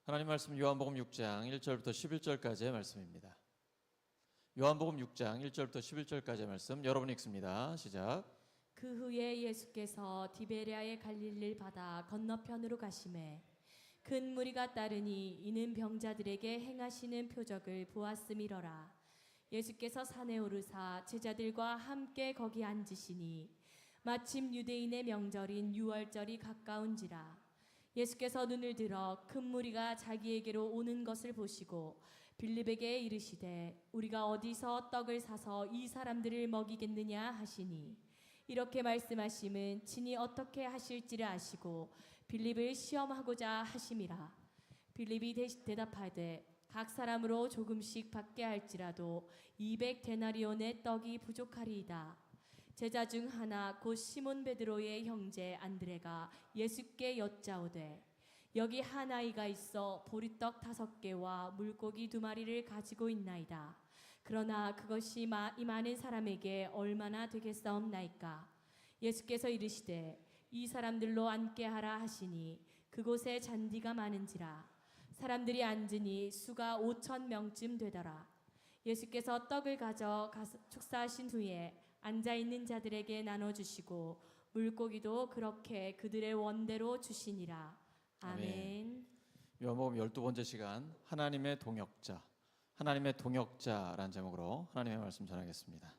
하나님 말씀 요한복음 6장 1절부터 11절까지의 말씀입니다. 요한복음 6장 1절부터 11절까지의 말씀 여러분 읽습니다. 시작. 그 후에 예수께서 디베랴의 갈릴리를 바다 건너편으로 가시매 큰 무리가 따르니 이는 병자들에게 행하시는 표적을 보았음이러라. 예수께서 산에 오르사 제자들과 함께 거기 앉으시니 마침 유대인의 명절인 유월절이 가까운지라. 예수께서 눈을 들어 큰 무리가 자기에게로 오는 것을 보시고 빌립에게 이르시되 우리가 어디서 떡을 사서 이 사람들을 먹이겠느냐 하시니 이렇게 말씀하심은 친히 어떻게 하실지를 아시고 빌립을 시험하고자 하심이라. 빌립이 대답하되 각 사람으로 조금씩 받게 할지라도 200데나리온의 떡이 부족하리이다. 제자 중 하나 곧 시몬 베드로의 형제 안드레가 예수께 여짜오되 여기 한 아이가 있어 보리떡 5개와 물고기 2마리를 가지고 있나이다. 그러나 그것이 이 많은 사람에게 얼마나 되겠사옵나이까. 예수께서 이르시되 이 사람들로 앉게 하라 하시니 그곳에 잔디가 많은지라. 사람들이 앉으니 수가 5,000명쯤 되더라. 예수께서 떡을 가져 축사하신 후에 앉아있는 자들에게 나눠주시고 물고기도 그렇게 그들의 원대로 주시니라. 아멘. 요한복음 12번째 시간 하나님의 동역자, 하나님의 동역자라는 제목으로 하나님의 말씀 전하겠습니다.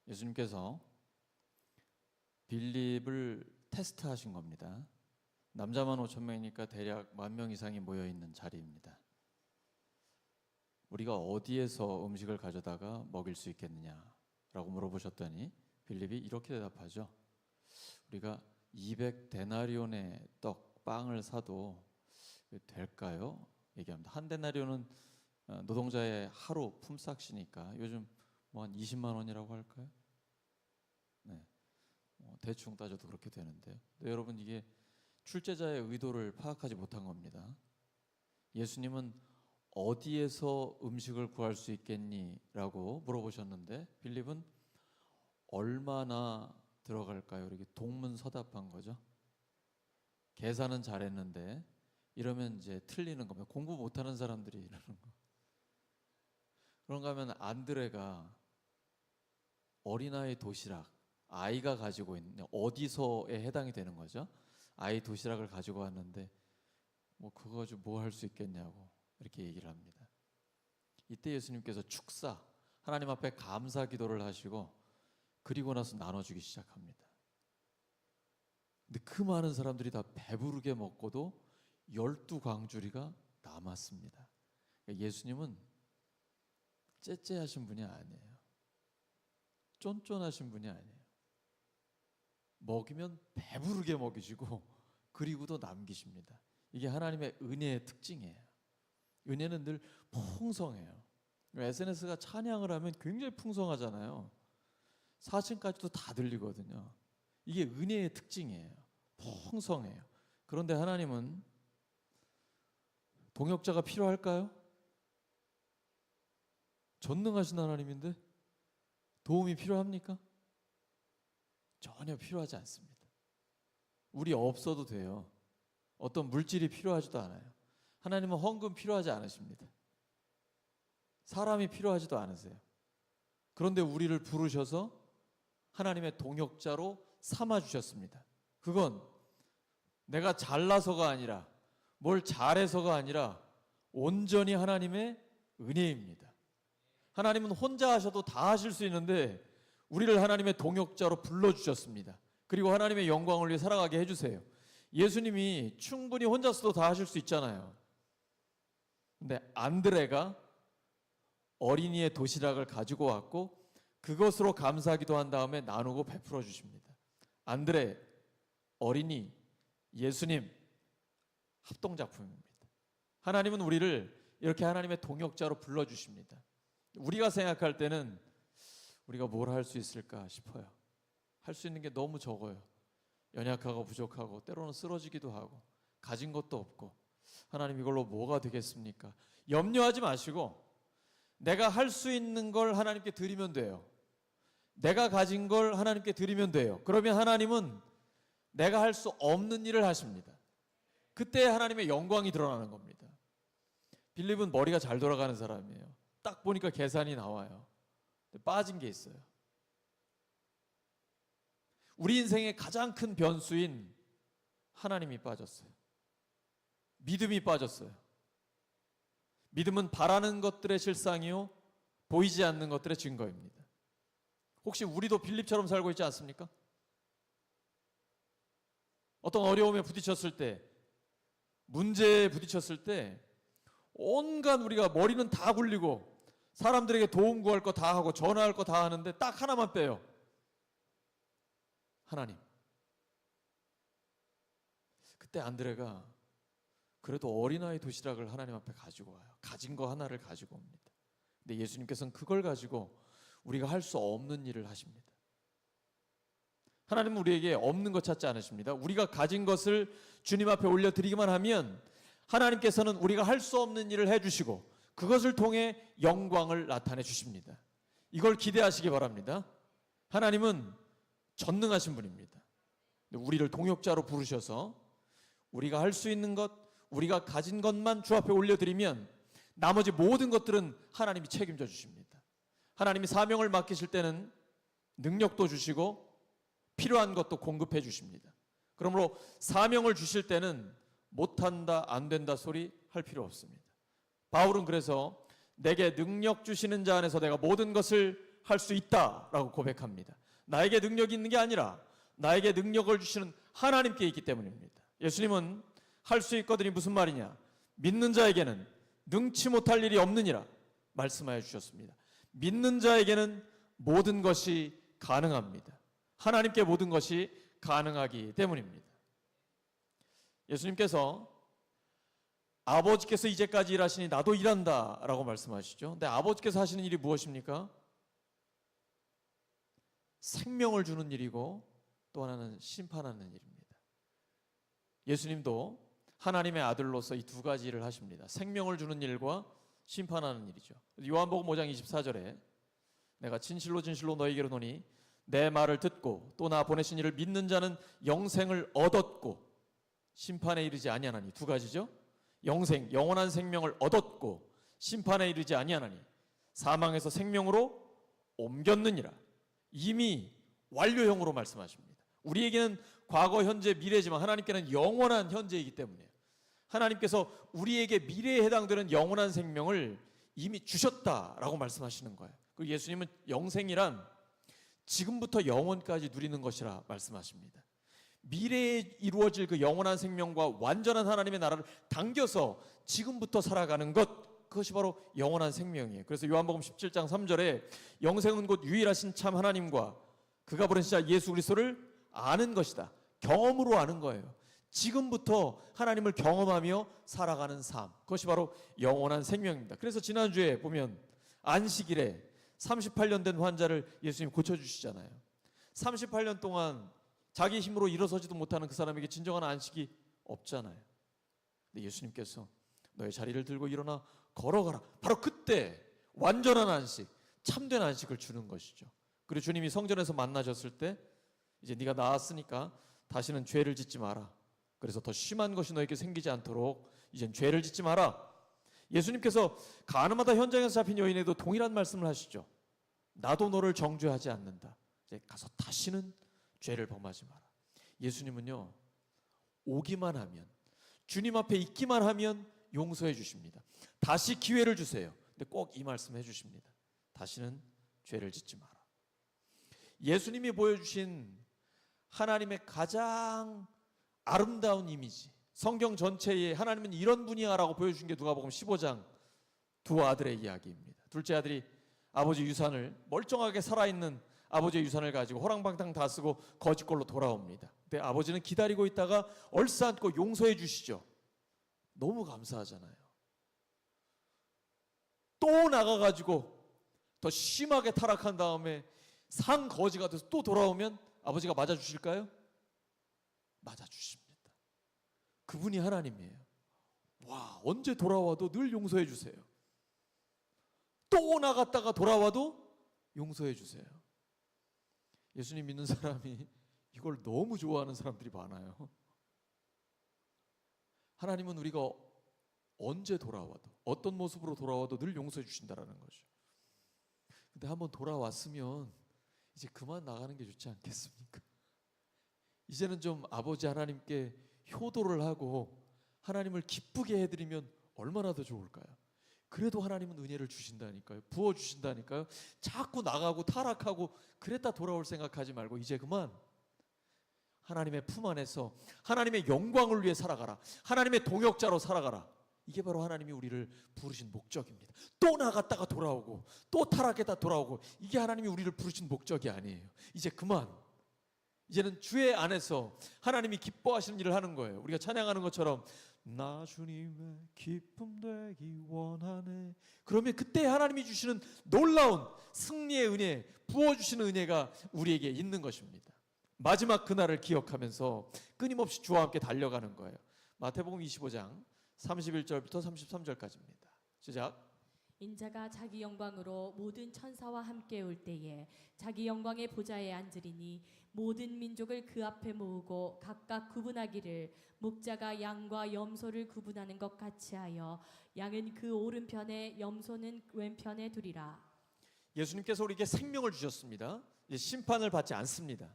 예수님께서 빌립을 테스트하신 겁니다. 남자만 5,000명이니까 대략 10,000명 이상이 모여있는 자리입니다. 우리가 어디에서 음식을 가져다가 먹일 수 있겠느냐라고 물어보셨더니 빌립이 이렇게 대답하죠. 우리가 200데나리온의 떡, 빵을 사도 될까요? 얘기합니다. 한 데나리온은 노동자의 하루 품삯이니까 요즘 뭐 한 20만 원이라고 할까요? 네, 대충 따져도 그렇게 되는데요. 근데 여러분 이게 출제자의 의도를 파악하지 못한 겁니다. 예수님은 어디에서 음식을 구할 수 있겠니? 라고 물어보셨는데 빌립은 얼마나 들어갈까요? 이렇게 동문서답한 거죠. 계산은 잘했는데 이러면 이제 틀리는 겁니다. 공부 못하는 사람들이 이러는 거. 그런가 하면 안드레가 어린아이 도시락, 아이가 가지고 있는 어디서에 해당이 되는 거죠. 아이 도시락을 가지고 왔는데 뭐 그거 가지고 뭐 할 수 있겠냐고 이렇게 얘기를 합니다. 이때 예수님께서 축사, 하나님 앞에 감사 기도를 하시고 그리고 나서 나눠주기 시작합니다. 근데 그 많은 사람들이 다 배부르게 먹고도 12광주리가 남았습니다. 그러니까 예수님은 째째하신 분이 아니에요. 쫀쫀하신 분이 아니에요. 먹이면 배부르게 먹이시고 그리고도 남기십니다. 이게 하나님의 은혜의 특징이에요. 은혜는 늘 풍성해요. SNS가 찬양을 하면 굉장히 풍성하잖아요. 사진까지도 다 들리거든요. 이게 은혜의 특징이에요. 풍성해요. 그런데 하나님은 동역자가 필요할까요? 전능하신 하나님인데 도움이 필요합니까? 전혀 필요하지 않습니다. 우리 없어도 돼요. 어떤 물질이 필요하지도 않아요. 하나님은 헌금 필요하지 않으십니다. 사람이 필요하지도 않으세요. 그런데 우리를 부르셔서 하나님의 동역자로 삼아주셨습니다. 그건 내가 잘나서가 아니라 뭘 잘해서가 아니라 온전히 하나님의 은혜입니다. 하나님은 혼자 하셔도 다 하실 수 있는데 우리를 하나님의 동역자로 불러주셨습니다. 그리고 하나님의 영광을 위해 살아가게 해주세요. 예수님이 충분히 혼자서도 다 하실 수 있잖아요. 근데 안드레가 어린이의 도시락을 가지고 왔고 그것으로 감사기도 한 다음에 나누고 베풀어 주십니다. 안드레, 어린이, 예수님 합동작품입니다. 하나님은 우리를 이렇게 하나님의 동역자로 불러주십니다. 우리가 생각할 때는 우리가 뭘 할 수 있을까 싶어요. 할 수 있는 게 너무 적어요. 연약하고 부족하고 때로는 쓰러지기도 하고 가진 것도 없고 하나님 이걸로 뭐가 되겠습니까? 염려하지 마시고 내가 할 수 있는 걸 하나님께 드리면 돼요. 내가 가진 걸 하나님께 드리면 돼요. 그러면 하나님은 내가 할 수 없는 일을 하십니다. 그때 하나님의 영광이 드러나는 겁니다. 빌립은 머리가 잘 돌아가는 사람이에요. 딱 보니까 계산이 나와요. 근데 빠진 게 있어요. 우리 인생의 가장 큰 변수인 하나님이 빠졌어요. 믿음이 빠졌어요. 믿음은 바라는 것들의 실상이요 보이지 않는 것들의 증거입니다. 혹시 우리도 빌립처럼 살고 있지 않습니까? 어떤 어려움에 부딪혔을 때, 문제에 부딪혔을 때 온갖 우리가 머리는 다 굴리고 사람들에게 도움 구할 거 다 하고 전화할 거 다 하는데 딱 하나만 빼요. 하나님. 그때 안드레가 그래도 어린아이 도시락을 하나님 앞에 가지고 와요. 가진 거 하나를 가지고 옵니다. 근데 예수님께서는 그걸 가지고 우리가 할 수 없는 일을 하십니다. 하나님은 우리에게 없는 것 찾지 않으십니다. 우리가 가진 것을 주님 앞에 올려드리기만 하면 하나님께서는 우리가 할 수 없는 일을 해주시고 그것을 통해 영광을 나타내 주십니다. 이걸 기대하시기 바랍니다. 하나님은 전능하신 분입니다. 우리를 동역자로 부르셔서 우리가 할 수 있는 것, 우리가 가진 것만 주 앞에 올려드리면 나머지 모든 것들은 하나님이 책임져 주십니다. 하나님이 사명을 맡기실 때는 능력도 주시고 필요한 것도 공급해 주십니다. 그러므로 사명을 주실 때는 못한다, 안 된다 소리 할 필요 없습니다. 바울은 그래서 내게 능력 주시는 자 안에서 내가 모든 것을 할 수 있다라고 고백합니다. 나에게 능력이 있는 게 아니라 나에게 능력을 주시는 하나님께 있기 때문입니다. 예수님은 할 수 있거든이 무슨 말이냐? 믿는 자에게는 능치 못할 일이 없느니라 말씀하여 주셨습니다. 믿는 자에게는 모든 것이 가능합니다. 하나님께 모든 것이 가능하기 때문입니다. 예수님께서 아버지께서 이제까지 일하시니 나도 일한다 라고 말씀하시죠. 근데 아버지께서 하시는 일이 무엇입니까? 생명을 주는 일이고 또 하나는 심판하는 일입니다. 예수님도 하나님의 아들로서 이 두 가지 일을 하십니다. 생명을 주는 일과 심판하는 일이죠. 요한복음 5장 24절에 내가 진실로 진실로 너희에게 이르노니 내 말을 듣고 또 나 보내신 이를 믿는 자는 영생을 얻었고 심판에 이르지 아니하나니. 두 가지죠. 영생, 영원한 생명을 얻었고 심판에 이르지 아니하나니 사망에서 생명으로 옮겼느니라. 이미 완료형으로 말씀하십니다. 우리에게는 과거, 현재, 미래지만 하나님께는 영원한 현재이기 때문에 하나님께서 우리에게 미래에 해당되는 영원한 생명을 이미 주셨다라고 말씀하시는 거예요. 그리고 예수님은 영생이란 지금부터 영원까지 누리는 것이라 말씀하십니다. 미래에 이루어질 그 영원한 생명과 완전한 하나님의 나라를 당겨서 지금부터 살아가는 것, 그것이 바로 영원한 생명이에요. 그래서 요한복음 17장 3절에 영생은 곧 유일하신 참 하나님과 그가 보내신 자 예수 그리스도를 아는 것이다. 경험으로 아는 거예요. 지금부터 하나님을 경험하며 살아가는 삶, 그것이 바로 영원한 생명입니다. 그래서 지난주에 보면 안식일에 38년 된 환자를 예수님 고쳐주시잖아요. 38년 동안 자기 힘으로 일어서지도 못하는 그 사람에게 진정한 안식이 없잖아요. 근데 예수님께서 너의 자리를 들고 일어나 걸어가라. 바로 그때 완전한 안식, 참된 안식을 주는 것이죠. 그리고 주님이 성전에서 만나셨을 때 이제 네가 나았으니까 다시는 죄를 짓지 마라. 그래서 더 심한 것이 너에게 생기지 않도록 이젠 죄를 짓지 마라. 예수님께서 가늠하다 현장에서 잡힌 여인에도 동일한 말씀을 하시죠. 나도 너를 정죄하지 않는다. 이제 가서 다시는 죄를 범하지 마라. 예수님은요, 오기만 하면, 주님 앞에 있기만 하면 용서해 주십니다. 다시 기회를 주세요. 근데 꼭 이 말씀 해 주십니다. 다시는 죄를 짓지 마라. 예수님이 보여주신 하나님의 가장 아름다운 이미지, 성경 전체에 하나님은 이런 분이야라고 보여준 게 누가복음 15장 두 아들의 이야기입니다. 둘째 아들이 아버지 유산을, 멀쩡하게 살아있는 아버지의 유산을 가지고 호랑방탕 다 쓰고 거짓골로 돌아옵니다. 근데 아버지는 기다리고 있다가 얼싸안고 용서해 주시죠. 너무 감사하잖아요. 또 나가가지고 더 심하게 타락한 다음에 상거지가 돼서 또 돌아오면 아버지가 맞아주실까요? 맞아주십니다. 그분이 하나님이에요. 와, 언제 돌아와도 늘 용서해 주세요. 또 나갔다가 돌아와도 용서해 주세요. 예수님 믿는 사람이 이걸 너무 좋아하는 사람들이 많아요. 하나님은 우리가 언제 돌아와도 어떤 모습으로 돌아와도 늘 용서해 주신다라는 거죠. 근데 한번 돌아왔으면 이제 그만 나가는 게 좋지 않겠습니까? 이제는 좀 아버지 하나님께 효도를 하고 하나님을 기쁘게 해드리면 얼마나 더 좋을까요? 그래도 하나님은 은혜를 주신다니까요. 부어주신다니까요. 자꾸 나가고 타락하고 그랬다 돌아올 생각하지 말고 이제 그만 하나님의 품 안에서 하나님의 영광을 위해 살아가라. 하나님의 동역자로 살아가라. 이게 바로 하나님이 우리를 부르신 목적입니다. 또 나갔다가 돌아오고 또 타락했다 돌아오고 이게 하나님이 우리를 부르신 목적이 아니에요. 이제 그만. 이제는 주의 안에서 하나님이 기뻐하시는 일을 하는 거예요. 우리가 찬양하는 것처럼 나 주님의 기쁨 되기 원하네. 그러면 그때 하나님이 주시는 놀라운 승리의 은혜, 부어주시는 은혜가 우리에게 있는 것입니다. 마지막 그날을 기억하면서 끊임없이 주와 함께 달려가는 거예요. 마태복음 25장 31절부터 33절까지입니다. 시작. 인자가 자기 영광으로 모든 천사와 함께 올 때에 자기 영광의 보좌에 앉으리니 모든 민족을 그 앞에 모으고 각각 구분하기를 목자가 양과 염소를 구분하는 것 같이 하여 양은 그 오른편에 염소는 왼편에 두리라. 예수님께서 우리에게 생명을 주셨습니다. 이제 심판을 받지 않습니다.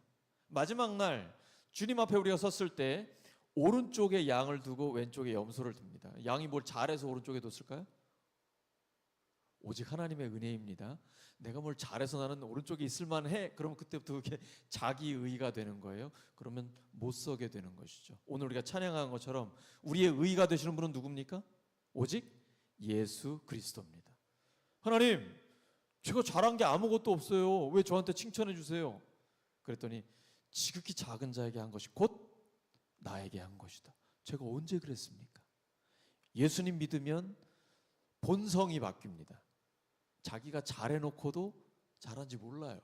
마지막 날 주님 앞에 우리가 섰을 때 오른쪽에 양을 두고 왼쪽에 염소를 둡니다. 양이 뭘 잘해서 오른쪽에 뒀을까요? 오직 하나님의 은혜입니다. 내가 뭘 잘해서 나는 오른쪽에 있을만 해. 그러면 그때부터 그게 자기 의가 되는 거예요. 그러면 못 서게 되는 것이죠. 오늘 우리가 찬양한 것처럼 우리의 의가 되시는 분은 누굽니까? 오직 예수 그리스도입니다. 하나님, 제가 잘한 게 아무것도 없어요. 왜 저한테 칭찬해 주세요? 그랬더니 지극히 작은 자에게 한 것이 곧 나에게 한 것이다. 제가 언제 그랬습니까? 예수님 믿으면 본성이 바뀝니다. 자기가 잘해놓고도 잘한지 몰라요.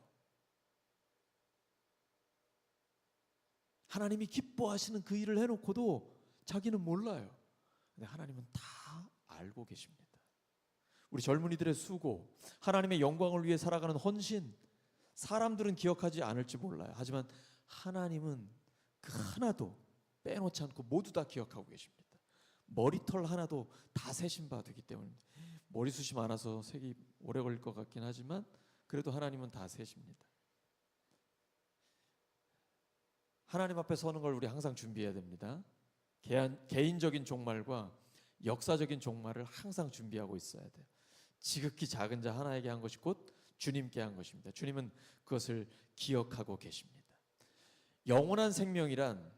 하나님이 기뻐하시는 그 일을 해놓고도 자기는 몰라요. 근데 하나님은 다 알고 계십니다. 우리 젊은이들의 수고, 하나님의 영광을 위해 살아가는 헌신, 사람들은 기억하지 않을지 몰라요. 하지만 하나님은 그 하나도 빼놓지 않고 모두 다 기억하고 계십니다. 머리털 하나도 다 세신 바 되기 때문에 머리숱이 많아서 색이 오래 걸릴 것 같긴 하지만 그래도 하나님은 다 세십니다. 하나님 앞에 서는 걸 우리 항상 준비해야 됩니다. 개인적인 종말과 역사적인 종말을 항상 준비하고 있어야 돼요. 지극히 작은 자 하나에게 한 것이 곧 주님께 한 것입니다. 주님은 그것을 기억하고 계십니다. 영원한 생명이란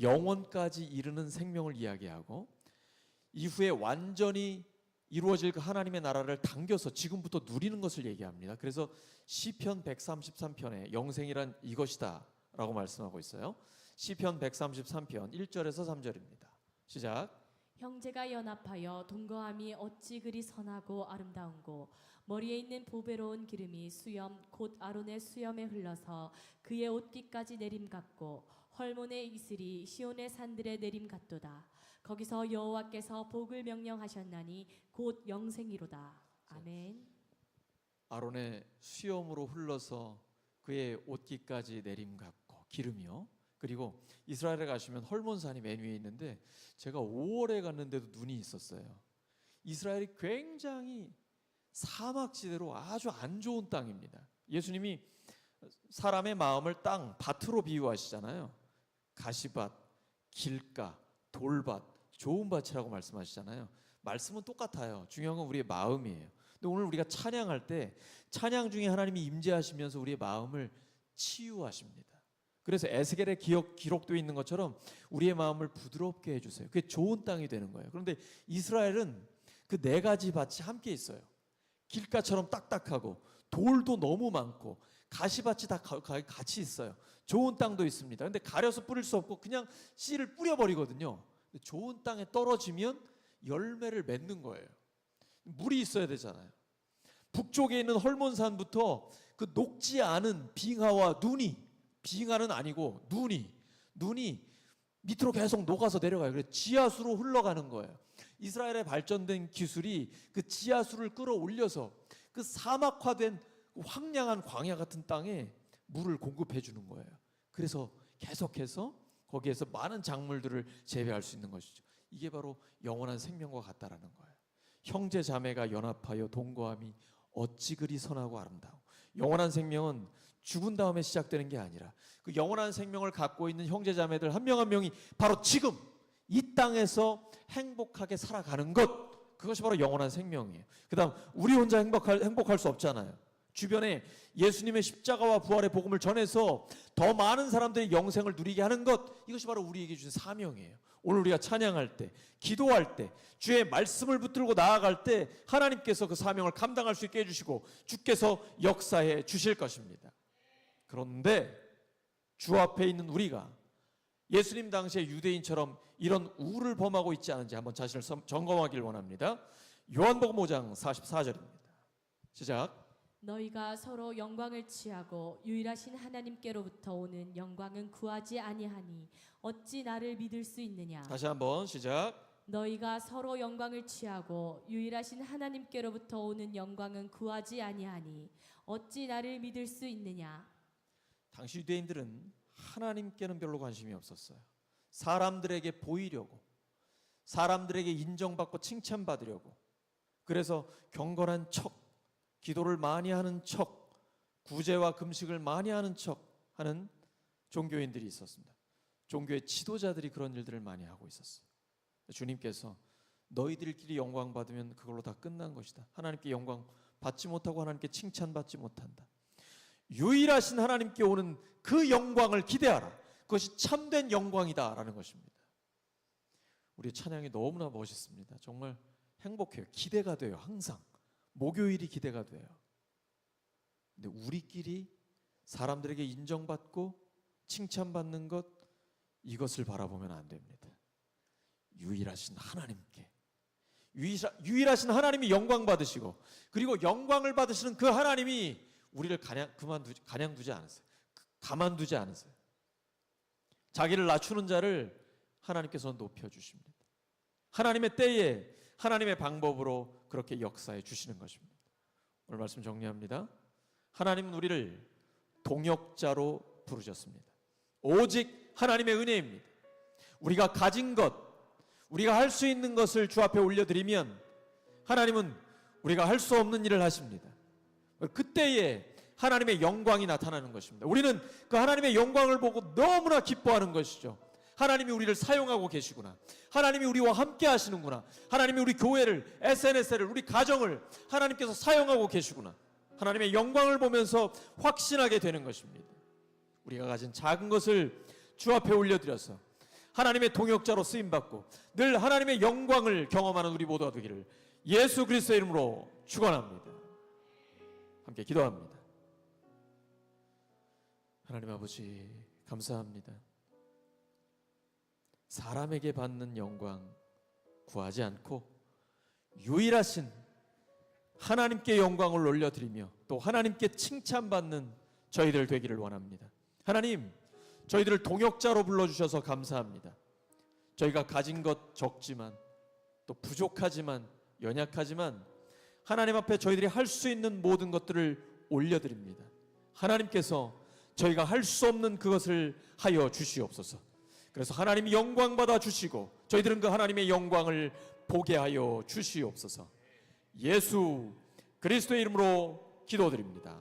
영원까지 이르는 생명을 이야기하고 이후에 완전히 이루어질 그 하나님의 나라를 당겨서 지금부터 누리는 것을 얘기합니다. 그래서 시편 133편에 영생이란 이것이다 라고 말씀하고 있어요. 시편 133편 1절에서 3절입니다. 시작. 형제가 연합하여 동거함이 어찌 그리 선하고 아름다운고 머리에 있는 보배로운 기름이 수염 곧 아론의 수염에 흘러서 그의 옷깃까지 내림 같고 헐몬의 이슬이 시온의 산들에 내림 같도다. 거기서 여호와께서 복을 명령하셨나니 곧 영생이로다. 아멘. 아론의 수염으로 흘러서 그의 옷깃까지 내림 같고 기름이요. 그리고 이스라엘에 가시면 헐몬산이 맨 위에 있는데 제가 5월에 갔는데도 눈이 있었어요. 이스라엘이 굉장히 사막지대로 아주 안 좋은 땅입니다. 예수님이 사람의 마음을 밭으로 비유하시잖아요. 가시밭, 길가, 돌밭, 좋은 밭이라고 말씀하시잖아요. 말씀은 똑같아요. 중요한 건 우리의 마음이에요. 근데 오늘 우리가 찬양할 때 찬양 중에 하나님이 임재하시면서 우리의 마음을 치유하십니다. 그래서 에스겔에 기록되어 있는 것처럼 우리의 마음을 부드럽게 해주세요. 그게 좋은 땅이 되는 거예요. 그런데 이스라엘은 그 네 가지 밭이 함께 있어요. 길가처럼 딱딱하고 돌도 너무 많고 가시밭이 다 같이 있어요. 좋은 땅도 있습니다. 근데 가려서 뿌릴 수 없고 그냥 씨를 뿌려버리거든요. 좋은 땅에 떨어지면 열매를 맺는 거예요. 물이 있어야 되잖아요. 북쪽에 있는 헐몬산부터 그 녹지 않은 빙하와 눈이, 빙하는 아니고 눈이 밑으로 계속 녹아서 내려가요. 그래서 지하수로 흘러가는 거예요. 이스라엘의 발전된 기술이 그 지하수를 끌어올려서 그 사막화된 황량한 광야 같은 땅에 물을 공급해 주는 거예요. 그래서 계속해서 거기에서 많은 작물들을 재배할 수 있는 것이죠. 이게 바로 영원한 생명과 같다라는 거예요. 형제 자매가 연합하여 동거함이 어찌 그리 선하고 아름다워. 영원한 생명은 죽은 다음에 시작되는 게 아니라 그 영원한 생명을 갖고 있는 형제 자매들 한 명 한 명이 바로 지금 이 땅에서 행복하게 살아가는 것, 그것이 바로 영원한 생명이에요. 그 다음 우리 혼자 행복할 수 없잖아요. 주변에 예수님의 십자가와 부활의 복음을 전해서 더 많은 사람들이 영생을 누리게 하는 것, 이것이 바로 우리에게 주신 사명이에요. 오늘 우리가 찬양할 때, 기도할 때, 주의 말씀을 붙들고 나아갈 때 하나님께서 그 사명을 감당할 수 있게 해주시고 주께서 역사해 주실 것입니다. 그런데 주 앞에 있는 우리가 예수님 당시의 유대인처럼 이런 우를 범하고 있지 않은지 한번 자신을 점검하길 원합니다. 요한복음 5장 44절입니다. 시작. 너희가 서로 영광을 취하고 유일하신 하나님께로부터 오는 영광은 구하지 아니하니 어찌 나를 믿을 수 있느냐. 다시 한번 시작. 너희가 서로 영광을 취하고 유일하신 하나님께로부터 오는 영광은 구하지 아니하니 어찌 나를 믿을 수 있느냐. 당시 유대인들은 하나님께는 별로 관심이 없었어요. 사람들에게 보이려고, 사람들에게 인정받고 칭찬받으려고, 그래서 경건한 척, 기도를 많이 하는 척, 구제와 금식을 많이 하는 척 하는 종교인들이 있었습니다. 종교의 지도자들이 그런 일들을 많이 하고 있었어요. 주님께서 너희들끼리 영광 받으면 그걸로 다 끝난 것이다. 하나님께 영광 받지 못하고 하나님께 칭찬받지 못한다. 유일하신 하나님께 오는 그 영광을 기대하라. 그것이 참된 영광이다라는 것입니다. 우리의 찬양이 너무나 멋있습니다. 정말 행복해요. 기대가 돼요. 항상 목요일이 기대가 돼요. 근데 우리끼리 사람들에게 인정받고 칭찬받는 것, 이것을 바라보면 안 됩니다. 유일하신 하나님께, 유일하신 하나님이 영광 받으시고, 그리고 영광을 받으시는 그 하나님이 우리를 가만두지 않으세요. 가만두지 않으세요. 자기를 낮추는 자를 하나님께서 높여주십니다. 하나님의 때에 하나님의 방법으로 그렇게 역사해 주시는 것입니다. 오늘 말씀 정리합니다. 하나님은 우리를 동역자로 부르셨습니다. 오직 하나님의 은혜입니다. 우리가 가진 것, 우리가 할 수 있는 것을 주 앞에 올려드리면 하나님은 우리가 할 수 없는 일을 하십니다. 그때에 하나님의 영광이 나타나는 것입니다. 우리는 그 하나님의 영광을 보고 너무나 기뻐하는 것이죠. 하나님이 우리를 사용하고 계시구나. 하나님이 우리와 함께 하시는구나. 하나님이 우리 교회를, SNS를, 우리 가정을 하나님께서 사용하고 계시구나. 하나님의 영광을 보면서 확신하게 되는 것입니다. 우리가 가진 작은 것을 주 앞에 올려드려서 하나님의 동역자로 쓰임받고 늘 하나님의 영광을 경험하는 우리 모두가 되기를 예수 그리스도의 이름으로 축원합니다. 함께 기도합니다. 하나님 아버지, 감사합니다. 사람에게 받는 영광 구하지 않고 유일하신 하나님께 영광을 올려드리며 또 하나님께 칭찬받는 저희들 되기를 원합니다. 하나님, 저희들을 동역자로 불러주셔서 감사합니다. 저희가 가진 것 적지만 또 부족하지만 연약하지만 하나님 앞에 저희들이 할 수 있는 모든 것들을 올려드립니다. 하나님께서 저희가 할 수 없는 그것을 하여 주시옵소서. 그래서 하나님이 영광 받아 주시고 저희들은 그 하나님의 영광을 보게 하여 주시옵소서. 예수 그리스도의 이름으로 기도드립니다.